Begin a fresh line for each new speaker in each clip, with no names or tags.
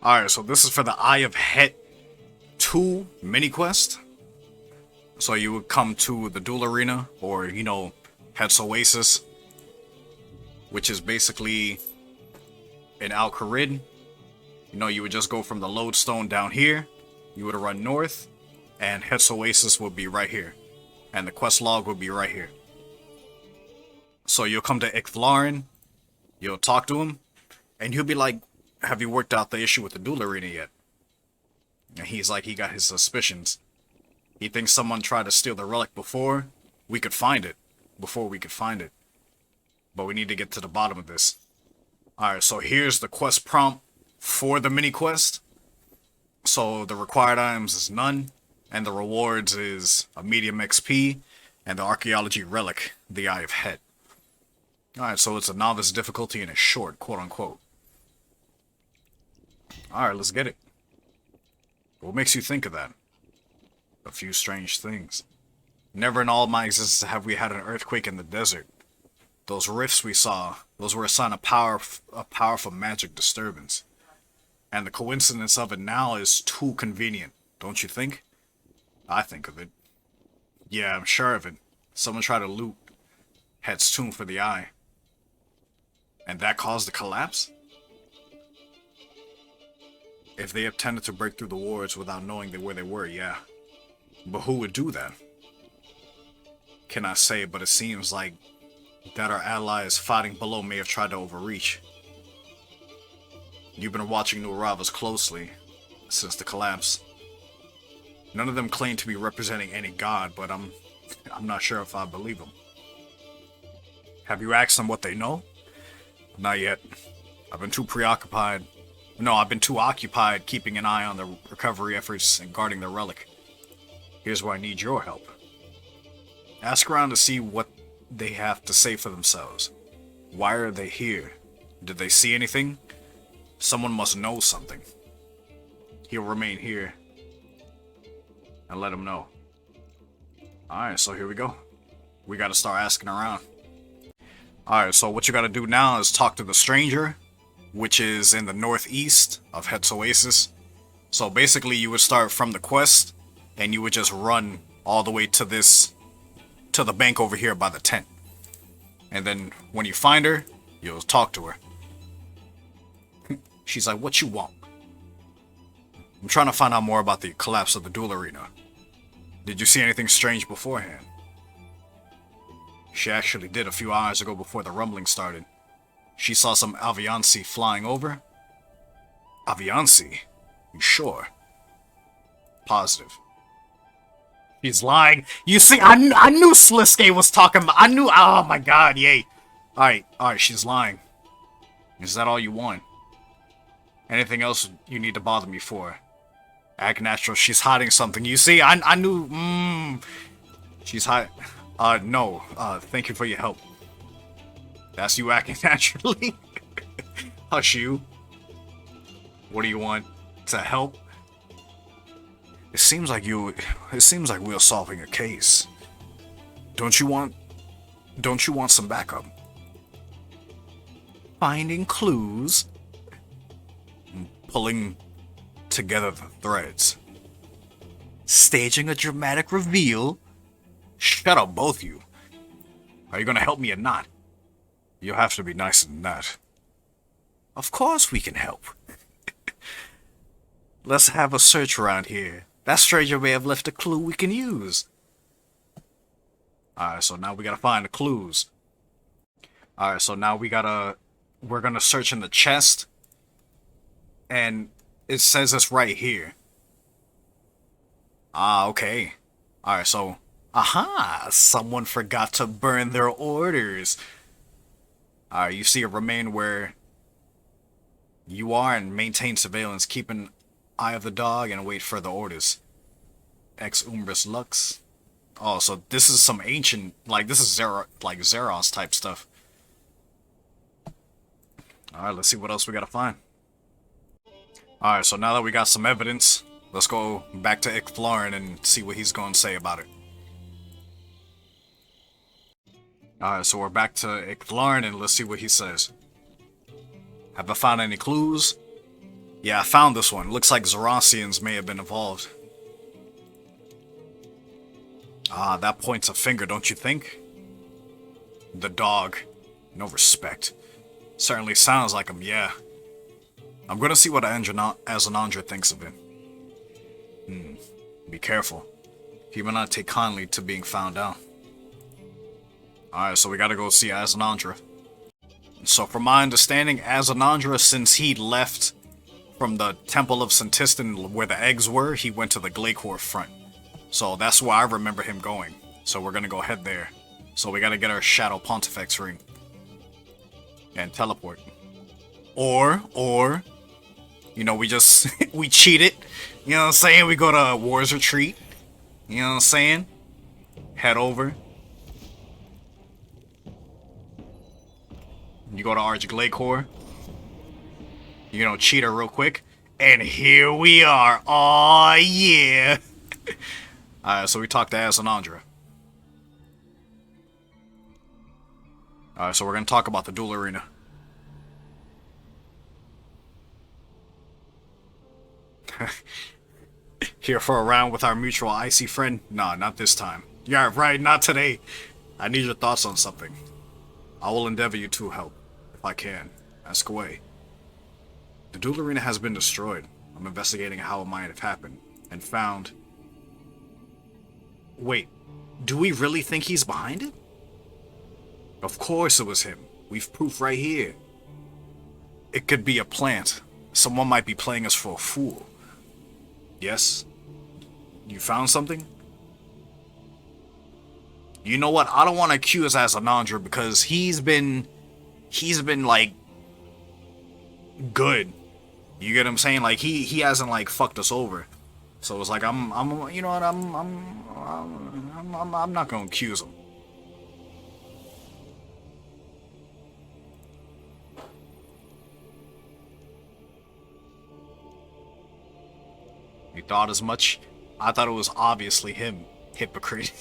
Alright, so this is for the Eye of Het II Mini Quest. So you would come to the duel arena, or, you know, Het's Oasis, which is basically in Al Kharid. You know, you would just go from the lodestone down here, you would run north, and Het's Oasis would be right here. And the quest log would be right here. So you'll come to Icthlarin, you'll talk to him, and he'll be like, have you worked out the issue with the duel arena yet? And he's like, he got his suspicions. He thinks someone tried to steal the relic before we could find it. But we need to get to the bottom of this. Alright, so here's the quest prompt for the mini quest. So the required items is none, and the rewards is a medium XP, and the archaeology relic, the Eye of Het. Alright, so it's a novice difficulty and it's short, quote unquote. Alright, let's get it. What makes you think of that? A few strange things. Never in all my existence have we had an earthquake in the desert. Those rifts we saw, those were a sign of powerful magic disturbance. And the coincidence of it now is too convenient, don't you think? I think of it. Yeah, I'm sure of it. Someone tried to loot Het's tomb for the eye. And that caused the collapse? If they attempted to break through the wards without knowing where they were, yeah. But who would do that? Cannot say, but it seems like that our allies fighting below may have tried to overreach. You've been watching new arrivals closely since the collapse. None of them claim to be representing any god, but I'm not sure if I believe them. Have you asked them what they know? Not yet. I've been too occupied keeping an eye on the recovery efforts and guarding the relic. Here's where I need your help. Ask around to see what they have to say for themselves. Why are they here? Did they see anything? Someone must know something. He'll remain here and let him know. Alright, so here we go. We gotta start asking around. Alright, so what you gotta do now is talk to the stranger, which is in the northeast of Het's Oasis. So basically you would start from the quest, and you would just run all the way to the bank over here by the tent. And then when you find her, you'll talk to her. She's like, what you want? I'm trying to find out more about the collapse of the duel arena. Did you see anything strange beforehand? She actually did a few hours ago before the rumbling started. She saw some Avianci flying over. Avianci? You sure? Positive. He's lying. You see, I knew Sliske was talking about. Oh my god, yay. Alright, she's lying. Is that all you want? Anything else you need to bother me for? Act natural, she's hiding something. You see, I knew, she's hiding. No, thank you for your help. That's you acting naturally? Hush you. What do you want? To help? It seems like we're solving a case. Don't you want some backup? Finding clues? Pulling together the threads. Staging a dramatic reveal? Shut up, both you. Are you gonna help me or not? You'll have to be nicer than that. Of course we can help. Let's have a search around here. That stranger may have left a clue we can use. Alright, so now we gotta find the clues. Alright, so now we're gonna search in the chest. And it says it's right here. Ah, okay. Alright, so... Aha! Someone forgot to burn their orders. Alright, you see it remain where you are and maintain surveillance. Keep an eye of the dog and wait for the orders. Ex Umbris Lux. Oh, so this is some ancient... this is Zeros type stuff. Alright, let's see what else we gotta find. Alright, so now that we got some evidence, let's go back to Icthlarin and see what he's going to say about it. Alright, so we're back to Icthlarin and let's see what he says. Have I found any clues? Yeah, I found this one. Looks like Zoroastrians may have been involved. Ah, that points a finger, don't you think? The dog. No respect. Certainly sounds like him, yeah. I'm gonna see what Azanandra thinks of him. Be careful. He may not take kindly to being found out. Alright, so we gotta go see Azanandra. So from my understanding, Azanandra, since he left from the Temple of Santistan where the eggs were, he went to the Glacier front. So that's where I remember him going. So we're gonna go head there. So we gotta get our Shadow Pontifex ring. And teleport. Or, you know, we just, we cheat it. You know what I'm saying? We go to War's Retreat. You know what I'm saying? Head over. You go to Arch Glacier. You know, cheat her real quick. And here we are. Aw, yeah. Alright, so we talked to Azanandra. Alright, so we're gonna talk about the duel arena. Here for a round with our mutual icy friend? Nah, not this time. Yeah, right, not today. I need your thoughts on something. I will endeavor you to help, if I can. Ask away. The duel arena has been destroyed. I'm investigating how it might have happened, and found... Wait, do we really think he's behind it? Of course it was him. We've proof right here. It could be a plant. Someone might be playing us for a fool. Yes? You found something? You know what? I don't want to accuse Azanandra because he's been like good. You get what I'm saying? Like he hasn't like fucked us over. So it's like I'm you know what? I'm not gonna accuse him. You thought as much? I thought it was obviously him, hypocrite.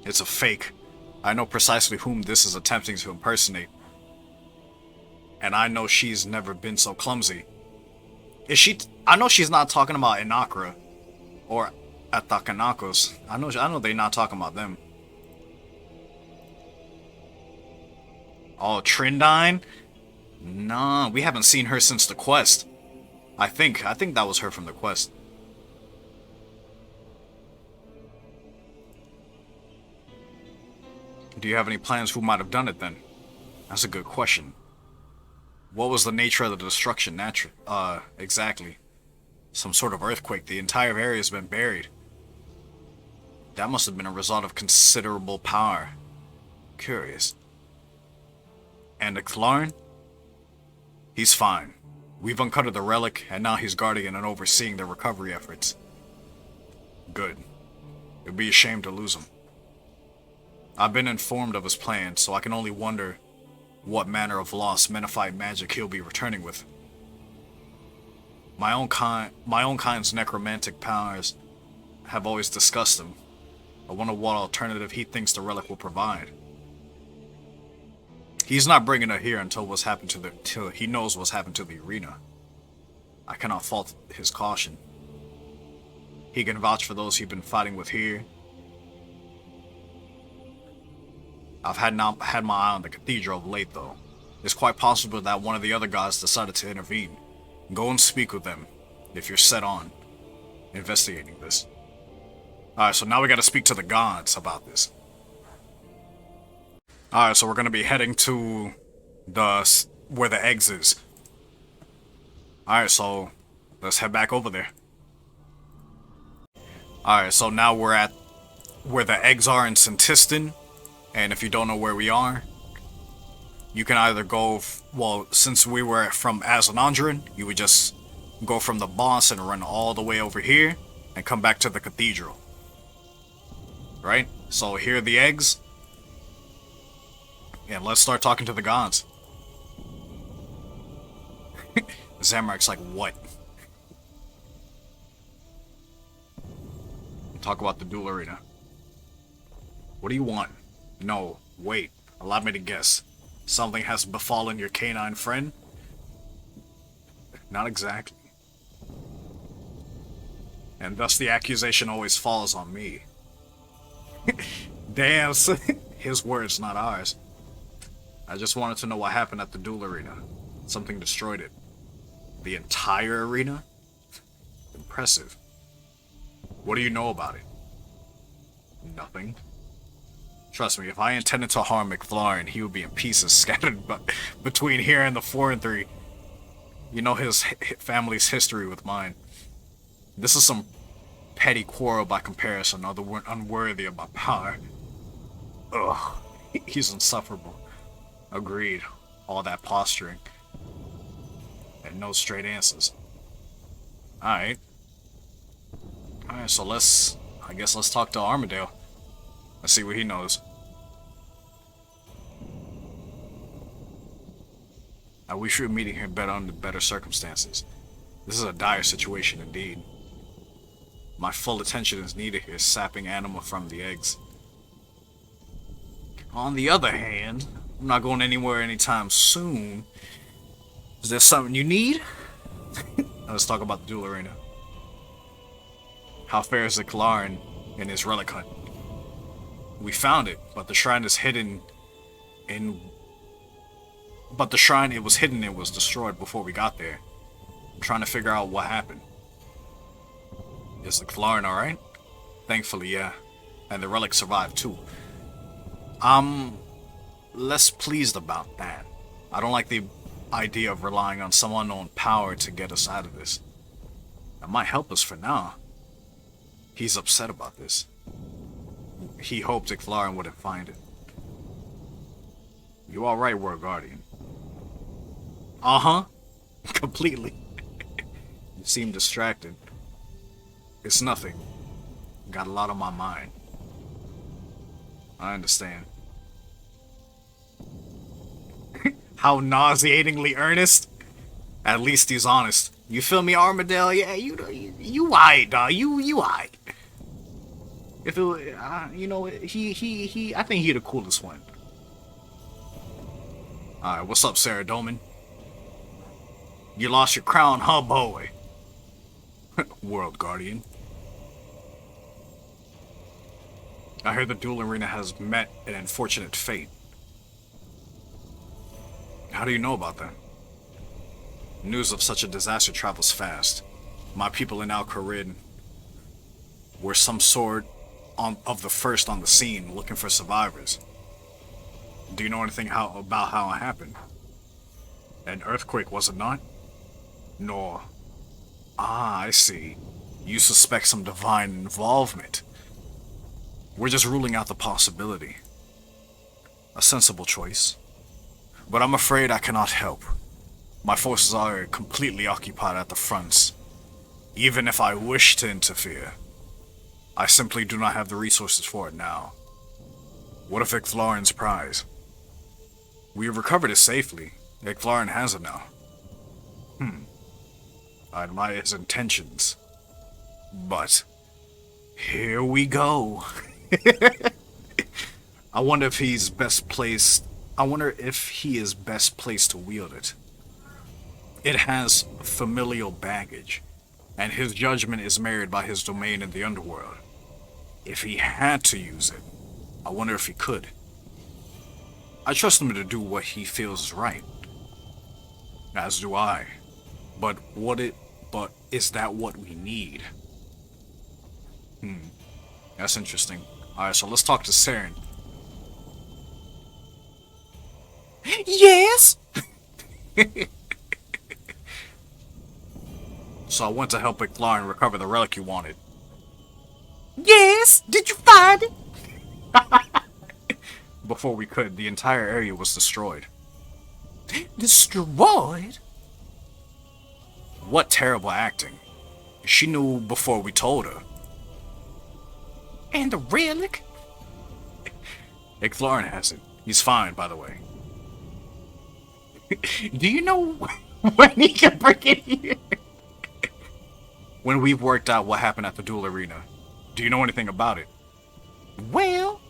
It's a fake. I know precisely whom this is attempting to impersonate. And I know she's never been so clumsy. Is she... I know she's not talking about Inakra. Or Atakanakos. I know they're not talking about them. Oh, Trindine? Nah, we haven't seen her since the quest. I think that was her from the quest. Do you have any plans who might have done it then? That's a good question. What was the nature of the destruction exactly? Some sort of earthquake. The entire area has been buried. That must have been a result of considerable power. Curious. And the Klarn? He's fine. We've uncovered the relic, and now he's guarding and overseeing the recovery efforts. Good. It'd be a shame to lose him. I've been informed of his plan, so I can only wonder what manner of lost menified magic he'll be returning with. My own kind's necromantic powers have always discussed him. I wonder what alternative he thinks the relic will provide. He's not bringing her here until he knows what's happened to the arena. I cannot fault his caution. He can vouch for those he's been fighting with here. I've had my eye on the cathedral of late, though. It's quite possible that one of the other gods decided to intervene. Go and speak with them, if you're set on investigating this. Alright, so now we gotta speak to the gods about this. Alright, so we're gonna be heading to where the eggs is. Alright, so let's head back over there. Alright, so now we're at where the eggs are in Santistan. And if you don't know where we are, you can either go, well, since we were from Azanandran, you would just go from the boss and run all the way over here and come back to the cathedral. Right? So here are the eggs. And let's start talking to the gods. Zamrak's like, what? Talk about the duel arena. What do you want? No, wait. Allow me to guess. Something has befallen your canine friend? Not exactly. And thus the accusation always falls on me. Damn, his words, not ours. I just wanted to know what happened at the duel arena. Something destroyed it. The entire arena? Impressive. What do you know about it? Nothing. Trust me, if I intended to harm McFlaurin, he would be in pieces scattered between here and the 4 and 3. You know his family's history with mine. This is some petty quarrel by comparison, unworthy of my power. Ugh, he's insufferable. Agreed. All that posturing. And no straight answers. Alright. Alright, so I guess let's talk to Armadale. Let's see what he knows. I wish we were meeting here under better circumstances. This is a dire situation indeed. My full attention is needed here, sapping anima from the eggs. On the other hand, I'm not going anywhere anytime soon. Is there something you need? Let's talk about the duel arena. How fares the Kalaran in his relic hunt? We found it, but the shrine is hidden in... But the shrine it was hidden in was destroyed before we got there. I'm trying to figure out what happened. Is the Kalaran alright? Thankfully, yeah. And the relic survived too. I'm less pleased about that. I don't like the idea of relying on some unknown power to get us out of this. That might help us for now. He's upset about this. He hoped Kalaran wouldn't find it. You alright, World Guardian? Uh-huh. Completely. You seem distracted. It's nothing. Got a lot on my mind. I understand. How nauseatingly earnest? At least he's honest. You feel me, Armadale? Yeah, you aight, dawg. You aight. If it, you know, I think he the coolest one. Alright, what's up, Sarah Dolman? You lost your crown, huh, boy? World Guardian. I heard the duel arena has met an unfortunate fate. How do you know about that? News of such a disaster travels fast. My people in Al-Qarid were some sort of the first on the scene looking for survivors. Do you know anything about how it happened? An earthquake, was it not? No. Ah, I see. You suspect some divine involvement. We're just ruling out the possibility. A sensible choice. But I'm afraid I cannot help. My forces are completely occupied at the fronts. Even if I wish to interfere, I simply do not have the resources for it now. What of Icthlarin's prize? We have recovered it safely. Icthlarin has it now. I admire his intentions. But here we go. I wonder if he is best placed to wield it. It has familial baggage, and his judgment is marred by his domain in the underworld. If he had to use it, I wonder if he could. I trust him to do what he feels is right. As do I. But is that what we need? That's interesting. Alright, so let's talk to Saren. Yes! So I went to help Icthlarin recover the relic you wanted. Yes! Did you find it? Before we could, the entire area was destroyed. Destroyed? What terrible acting. She knew before we told her. And the relic? Icthlarin has it. He's fine, by the way. Do you know when he can bring it here? When we've worked out what happened at the duel arena. Do you know anything about it? Well...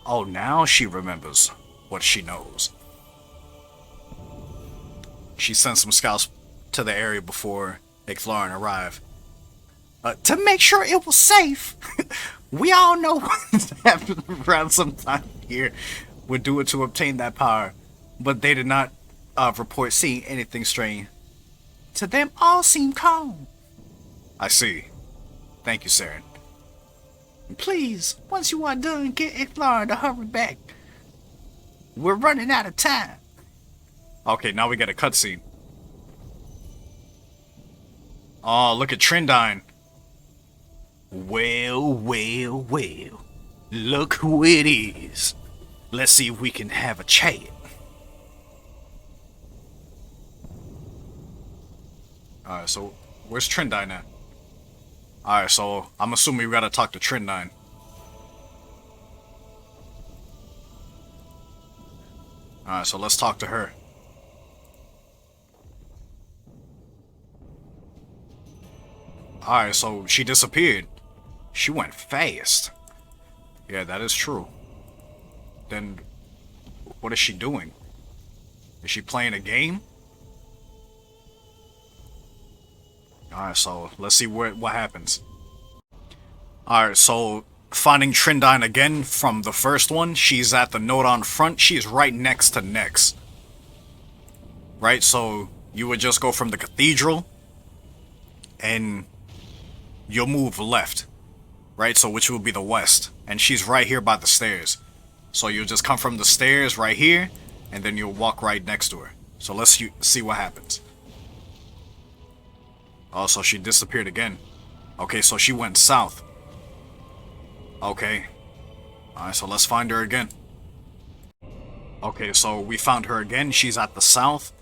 Oh, now she remembers. what she knows. She sent some scouts to the area before Icthlorin arrived. To make sure it was safe. We all know what happened around sometime here would do it to obtain that power, but they did not report seeing anything strange. To them, all seemed calm. I see. Thank you, Saren. Please, once you are done, get Icthlorin to hurry back. We're running out of time. Okay, now we get a cutscene. Oh, look at Trindine. Well, well, well. Look who it is. Let's see if we can have a chat. Alright, so where's Trindine at? Alright, so I'm assuming we gotta talk to Trindine. Alright, so let's talk to her. Alright, so she disappeared. She went fast. Yeah, that is true. Then, what is she doing? Is she playing a game? Alright, so let's see what happens. Alright, so finding Trindine again from the first one, she's at the node on front. She's right next to Nex. Right, so you would just go from the cathedral and you'll move left. Right, so which will be the west. And she's right here by the stairs. So you'll just come from the stairs right here, and then you'll walk right next to her. So let's see what happens. Oh, so she disappeared again. Okay, so she went south. Okay. Alright, so let's find her again. Okay, so we found her again. She's at the south,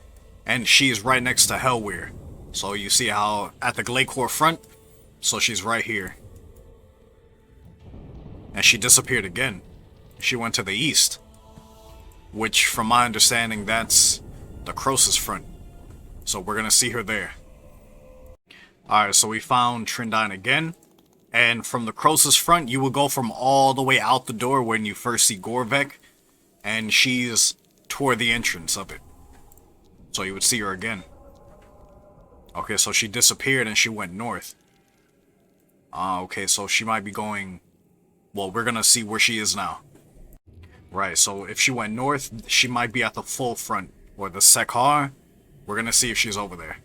and she's right next to Hellweir. So you see how at the Glaycore front, so she's right here. And she disappeared again. She went to the east, which from my understanding that's the Croesus front. So we're gonna see her there. Alright, so we found Trindine again. And from the Croesus front, you will go from all the way out the door when you first see Gorvek. And she's toward the entrance of it. So you would see her again. Okay, so she disappeared and she went north. Okay, so she might be going... Well, we're gonna see where she is now. Right, so if she went north, she might be at the full front. Or the Sekhar. We're gonna see if she's over there.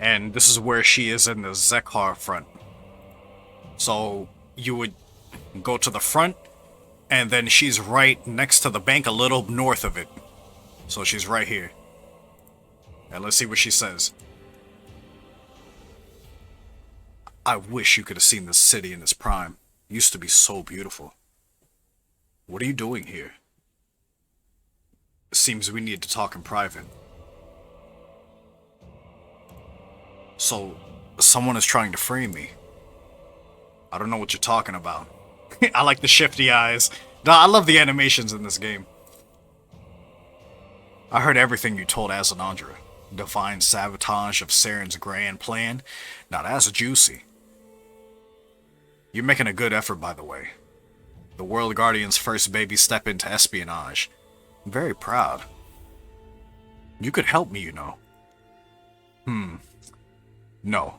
And this is where she is in the Sekhar front. So you would go to the front, and then she's right next to the bank, a little north of it. So she's right here. And let's see what she says. I wish you could have seen this city in its prime. It used to be so beautiful. What are you doing here? It seems we need to talk in private. So, someone is trying to frame me. I don't know what you're talking about. I like the shifty eyes. I love the animations in this game. I heard everything you told Azanandra. Divine sabotage of Saren's grand plan. Now that's juicy. You're making a good effort, by the way. The World Guardian's first baby step into espionage. I'm very proud. You could help me, you know. No.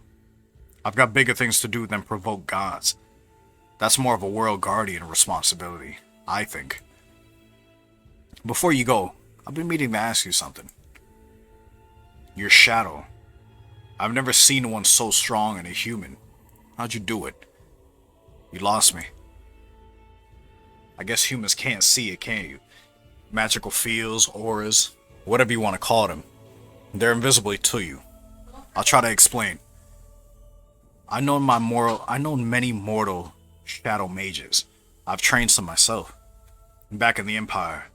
I've got bigger things to do than provoke gods. That's more of a World Guardian responsibility, I think. Before you go, I've been meaning to ask you something. Your shadow. I've never seen one so strong in a human. How'd you do it? You lost me. I guess humans can't see it, can you? Magical fields, auras, whatever you want to call them. They're invisible to you. I'll try to explain. I know many mortal shadow mages. I've trained some myself. Back in the Empire.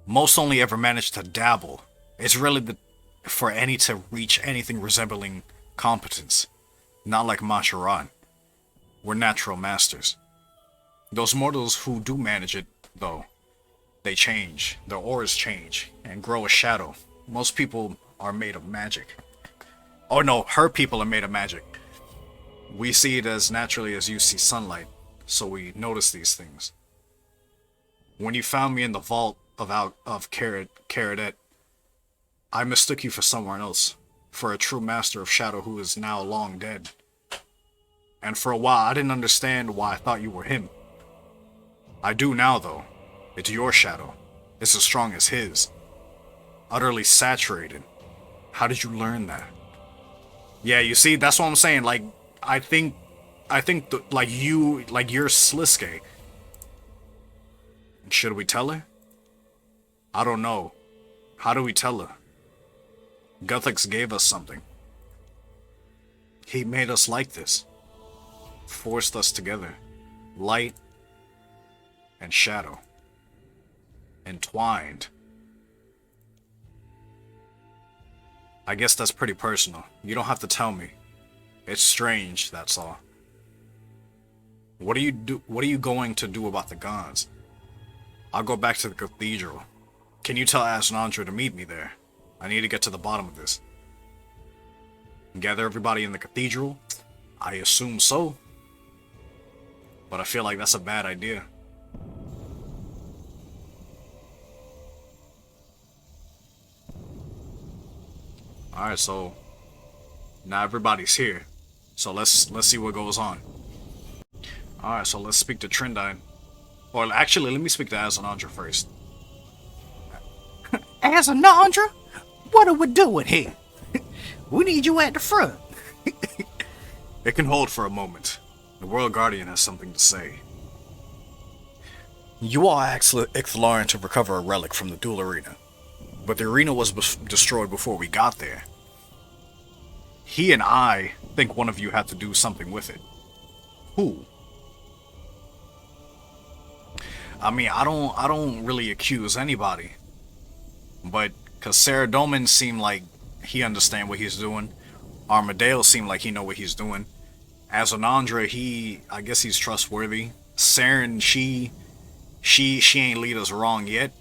Most only ever managed to dabble. It's really for any to reach anything resembling competence. Not like Macharan. We're natural masters. Those mortals who do manage it, though, they change. Their auras change and grow a shadow. Most people are made of magic. Oh no, her people are made of magic. We see it as naturally as you see sunlight, so we notice these things. When you found me in the vault of Caradet, I mistook you for someone else, for a true master of shadow who is now long dead. And for a while, I didn't understand why I thought you were him. I do now, though. It's your shadow. It's as strong as his. Utterly saturated. How did you learn that? Yeah, you see, that's what I'm saying. Like, I think, like you're Sliske. Should we tell her? I don't know. How do we tell her? Guthix gave us something. He made us like this. Forced us together. Light and shadow. Entwined. I guess that's pretty personal. You don't have to tell me. It's strange, that's all. What are you going to do about the gods? I'll go back to the cathedral. Can you tell Asnandra to meet me there? I need to get to the bottom of this. Gather everybody in the cathedral? I assume so. But I feel like that's a bad idea. Alright, so now everybody's here. So let's see what goes on. Alright, so let's speak to Trinidad. Or actually, let me speak to Asnandra first.
Asnandra? What are we doing here? We need you at the front.
It can hold for a moment. The World Guardian has something to say. You all asked Ixthlarin to recover a relic from the duel arena, but the arena was destroyed before we got there. He and I think one of you had to do something with it. Who? I mean, I don't really accuse anybody, but because Saradomin seemed like he understand what he's doing, Armadale seemed like he know what he's doing. Asnandra, I guess he's trustworthy. Saren, she ain't lead us wrong yet.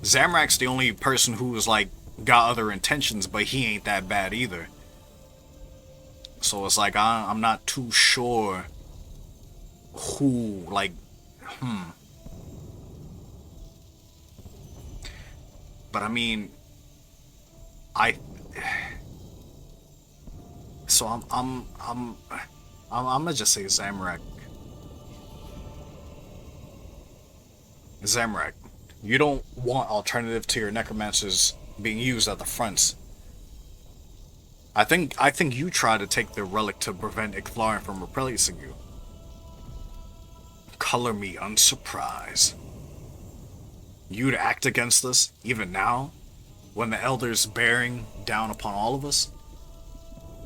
Zamrak's the only person who's like got other intentions, but he ain't that bad either. So it's like I'm not too sure who, like, But I mean, so I'm gonna just say Zamrak. Zamrak, you don't want alternative to your necromancers being used at the fronts. I think you try to take the relic to prevent Ixthlarin from replacing you. Color me unsurprised. You'd act against us, even now, when the Elder's bearing down upon all of us?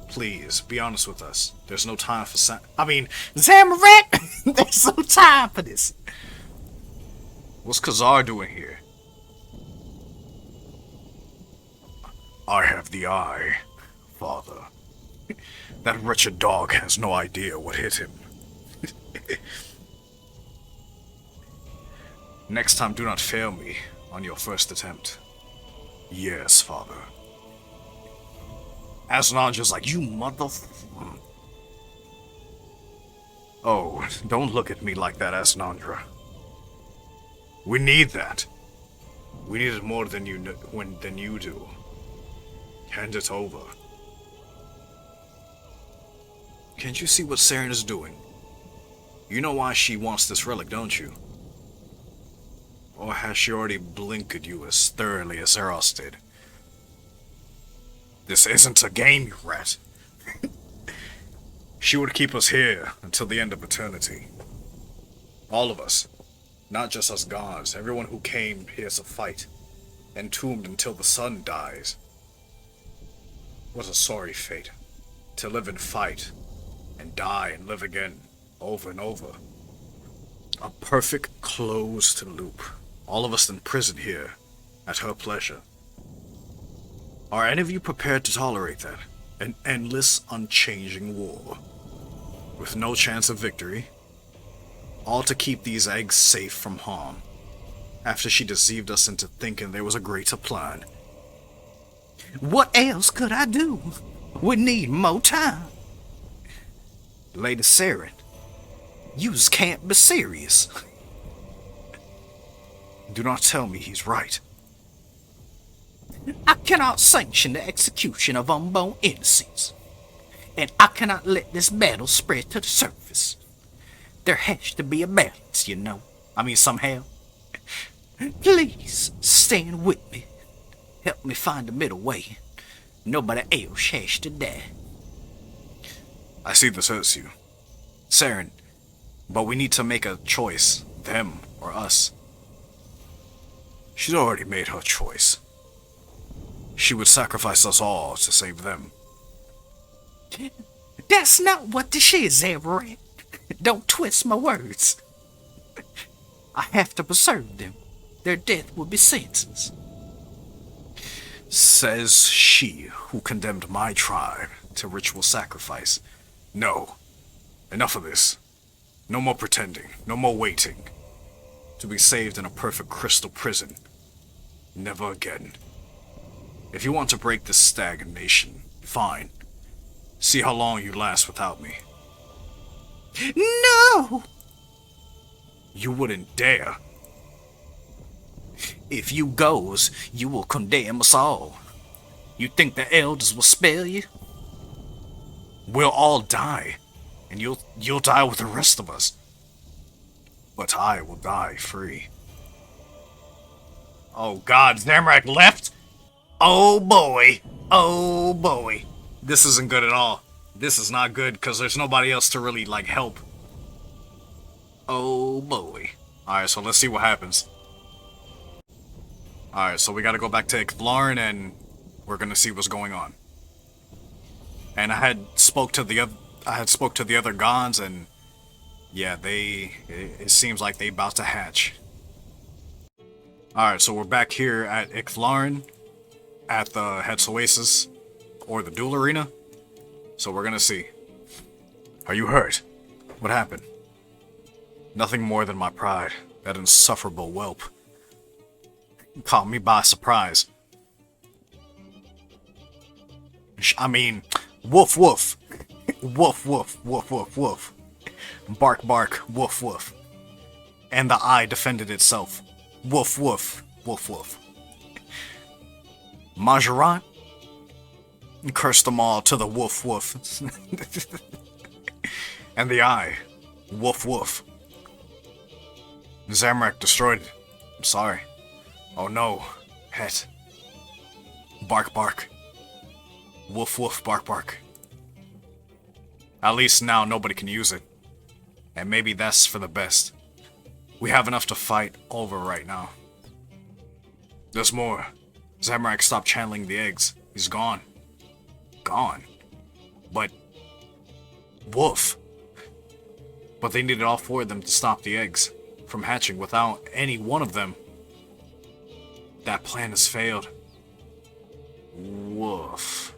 Please, be honest with us. There's no time for
Zamorak! There's no time for this.
What's Khazar doing here? I have the eye, Father. That wretched dog has no idea what hit him. Next time, do not fail me on your first attempt. Yes, Father. Asnandra's like, you Oh, don't look at me like that, Asnandra. We need that. We need it more than you do. Hand it over. Can't you see what Saren is doing? You know why she wants this relic, don't you? Or has she already blinkered you as thoroughly as Eros did? This isn't a game, you rat. She would keep us here until the end of eternity. All of us. Not just us gods. Everyone who came here to fight. Entombed until the sun dies. What a sorry fate. To live and fight. And die and live again. Over and over. A perfect closed loop. All of us in prison here, at her pleasure. Are any of you prepared to tolerate that? An endless, unchanging war. With no chance of victory. All to keep these eggs safe from harm. After she deceived us into thinking there was a greater plan.
What else could I do? We need more time. Lady Saren, you can't be serious.
Do not tell me he's right.
I cannot sanction the execution of unborn innocents, and I cannot let this battle spread to the surface. There has to be a balance, you know.
I mean, somehow.
Please, stand with me. Help me find a middle way. Nobody else has to die.
I see this hurts you, Saren, but we need to make a choice, them or us. She's already made her choice. She would sacrifice us all to save them.
That's not what this is, Everett. Don't twist my words. I have to preserve them. Their death will be senseless.
Says she who condemned my tribe to ritual sacrifice. No. Enough of this. No more pretending. No more waiting. To be saved in a perfect crystal prison. Never again. If you want to break this stagnation, fine. See how long you last without me.
No!
You wouldn't dare.
If you goes, you will condemn us all. You think the elders will spare you?
We'll all die, and you'll die with the rest of us. But I will die free. Oh God, Zamorak left? Oh boy. Oh boy. This isn't good at all. This is not good because there's nobody else to really, like, help. Oh boy. Alright, so let's see what happens. Alright, so we gotta go back to Ixtlarin and we're gonna see what's going on. And I had spoke to the other Gons, and yeah, it seems like they about to hatch. Alright, so we're back here at Ixtlarin at the Het's Oasis, or the Duel Arena. So we're gonna see. Are you hurt? What happened? Nothing more than my pride, that insufferable whelp. Caught me by surprise. I mean, woof woof. Woof woof, woof woof woof. Bark bark, woof woof. And the eye defended itself. Woof woof, woof woof. Majorat? Cursed them all to the woof woof. And the eye. Woof woof. Zamorak destroyed it. I'm sorry. Oh no. Het. Bark bark. Woof woof bark bark. At least now nobody can use it. And maybe that's for the best. We have enough to fight over right now. There's more. Zamorak stopped channeling the eggs. He's gone. Gone. But... woof. But they needed all four of them to stop the eggs from hatching. Without any one of them, that plan has failed. Woof.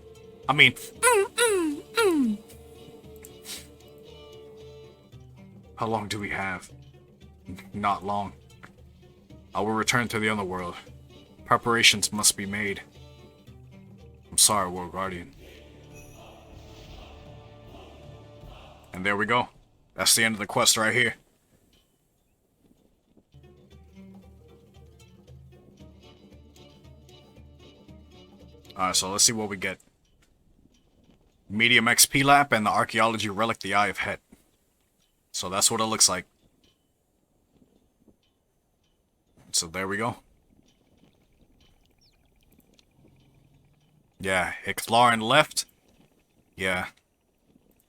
I mean... How long do we have? Not long. I will return to the underworld. Preparations must be made. I'm sorry, World Guardian. And there we go. That's the end of the quest right here. Alright, so let's see what we get. Medium XP lap and the archaeology relic, the Eye of Het. So that's what it looks like. So there we go. Yeah, Ixtlarin left. Yeah.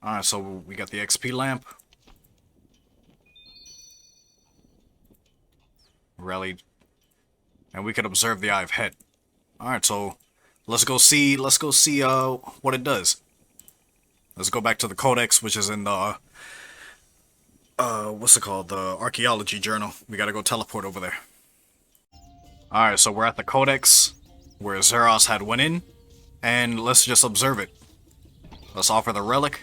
Alright, so we got the XP lamp. Rallied. And we could observe the Eye of Het. Alright, so let's go see what it does. Let's go back to the Codex, which is in the what's it called? The archaeology journal. We gotta go teleport over there. Alright, so we're at the Codex where Zeros had went in, and let's just observe it. Let's offer the relic.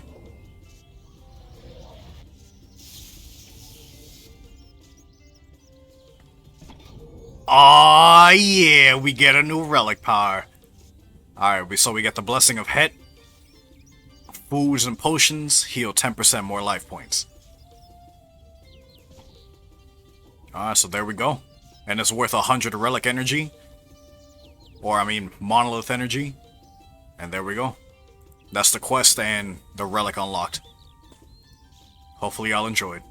Aw, yeah, we get a new relic power. Alright, so we get the Blessing of Het. Foods and potions heal 10% more life points. Alright, so there we go. and it's worth 100 relic energy. Or, I mean, monolith energy. And there we go. That's the quest and the relic unlocked. Hopefully y'all enjoyed.